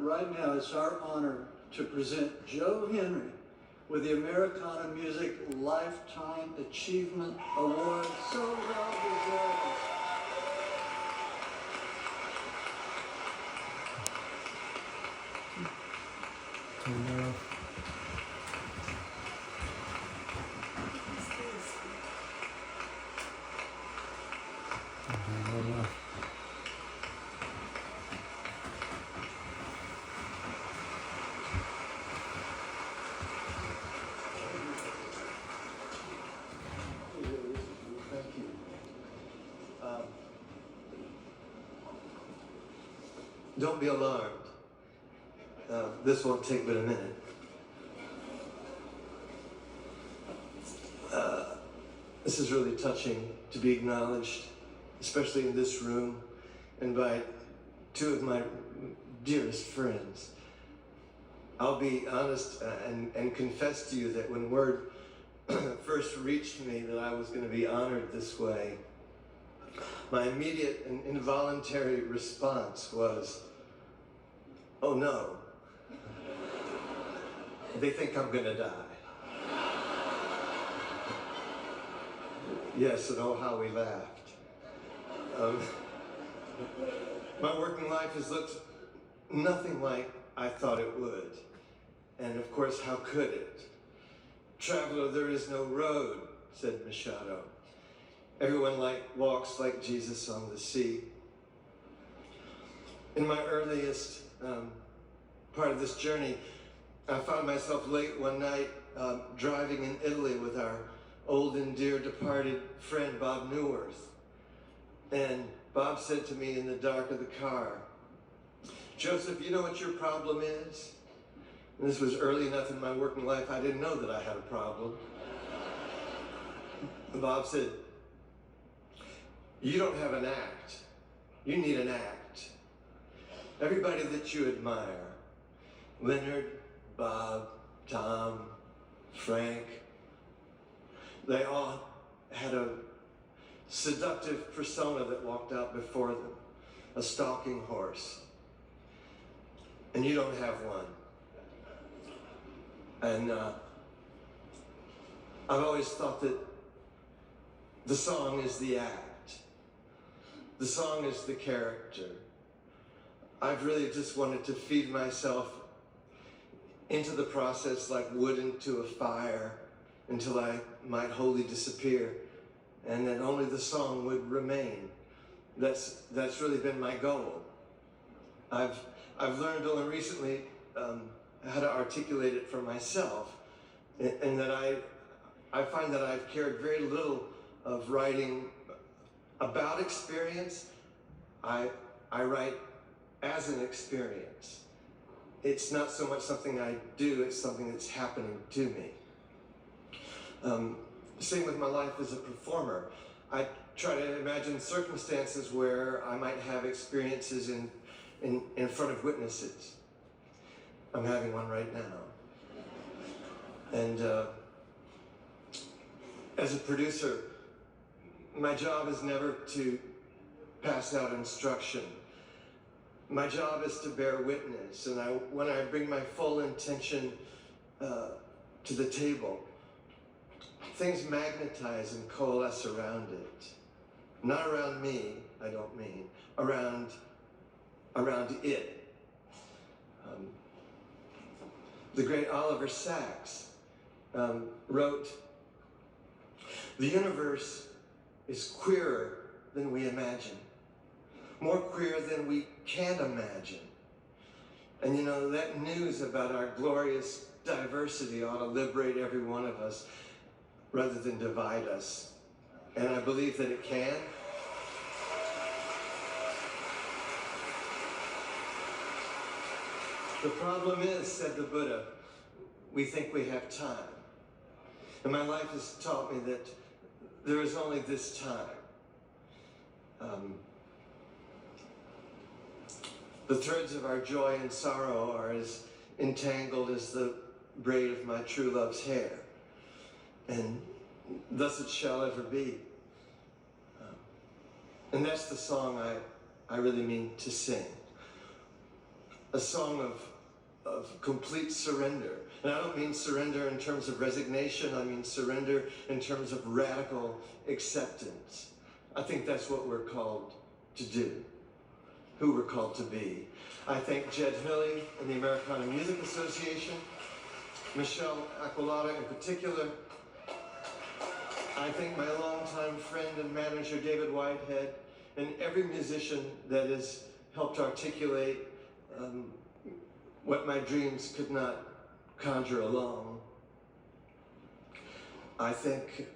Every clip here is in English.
right now it's our honor to present Joe Henry with the Americana Music Lifetime Achievement Award. So well deserved. Thank you. Don't be alarmed. This won't take but a minute. This is really touching to be acknowledged, especially in this room and by two of my dearest friends. I'll be honest and confess to you that when word first reached me that I was going to be honored this way, my immediate and involuntary response was, oh no, they think I'm going to die. Yes, and oh how we laughed. My working life has looked nothing like I thought it would. And of course, how could it? Traveler, there is no road, said Machado. Everyone walks like Jesus on the sea. In my earliest part of this journey, I found myself late one night driving in Italy with our old and dear departed friend, Bob Newworth. And Bob said to me in the dark of the car, Joseph, you know what your problem is? And this was early enough in my working life, I didn't know that I had a problem. Bob said, you don't have an act. You need an act. Everybody that you admire, Leonard, Bob, Tom, Frank, they all had a seductive persona that walked out before them, a stalking horse. And you don't have one. And I've always thought that the song is the act. The song is the character. I've really just wanted to feed myself into the process like wood into a fire until I might wholly disappear, and then only the song would remain. That's really been my goal. I've learned only recently how to articulate it for myself, and that I find that I've cared very little of writing about experience. I write as an experience. It's not so much something I do, it's something that's happening to me. Same with my life as a performer. I try to imagine circumstances where I might have experiences in front of witnesses. I'm having one right now. And as a producer, my job is never to pass out instruction. My job is to bear witness, and when I bring my full intention to the table, things magnetize and coalesce around it. Not around me, I don't mean, around it. The great Oliver Sacks wrote, "The universe is queerer than we imagine, more queer than we can imagine." And you know, that news about our glorious diversity ought to liberate every one of us rather than divide us. And I believe that it can. The problem is, said the Buddha, we think we have time. And my life has taught me that there is only this time. The threads of our joy and sorrow are as entangled as the braid of my true love's hair. And thus it shall ever be. And that's the song I really mean to sing. a song of complete surrender. And I don't mean surrender in terms of resignation, I mean surrender in terms of radical acceptance. I think that's what we're called to do, who we're called to be. I thank Jed Milley and the Americana Music Association, Michelle Aquilata in particular. I thank my longtime friend and manager, David Whitehead, and every musician that has helped articulate what my dreams could not conjure alone. I thank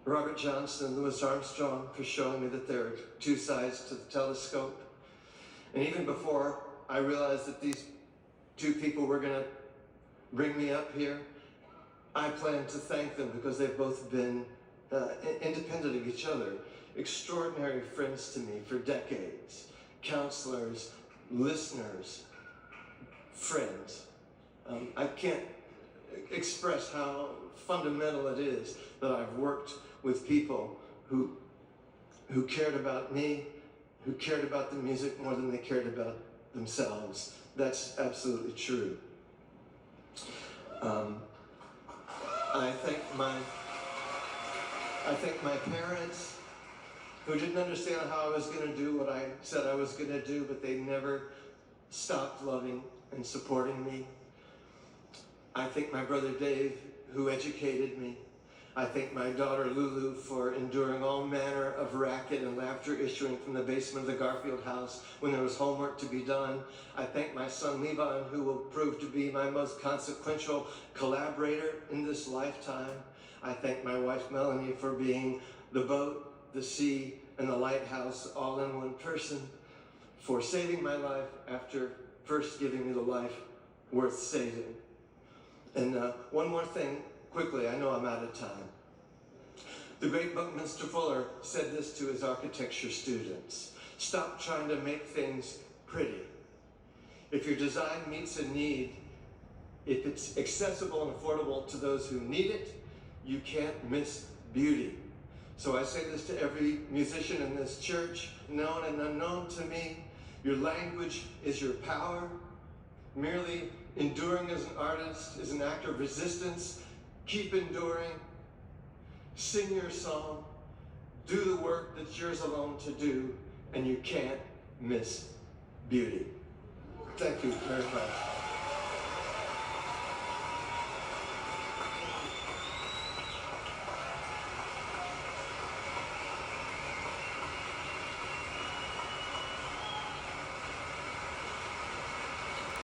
Robert Johnson and Louis Armstrong for showing me that there are two sides to the telescope. And even before I realized that these two people were going to bring me up here, I plan to thank them because they've both been, independent of each other, extraordinary friends to me for decades. Counselors, listeners, friends. I can't express how fundamental it is that I've worked with people who cared about me, who cared about the music more than they cared about themselves. That's absolutely true. I thank my parents who didn't understand how I was going to do what I said I was going to do, but they never stopped loving and supporting me. I thank my brother Dave, who educated me. I thank my daughter Lulu for enduring all manner of racket and laughter issuing from the basement of the Garfield house when there was homework to be done. I thank my son Levon, who will prove to be my most consequential collaborator in this lifetime. I thank my wife Melanie for being the boat, the sea, and the lighthouse all in one person, for saving my life after first giving me the life worth saving. And one more thing, quickly, I know I'm out of time. The great Buckminster Fuller said this to his architecture students: stop trying to make things pretty. If your design meets a need, if it's accessible and affordable to those who need it, you can't miss beauty. So I say this to every musician in this church, known and unknown to me: your language is your power. Merely enduring as an artist is an act of resistance. Keep enduring. Sing your song. Do the work that's yours alone to do, and you can't miss beauty. Thank you very much.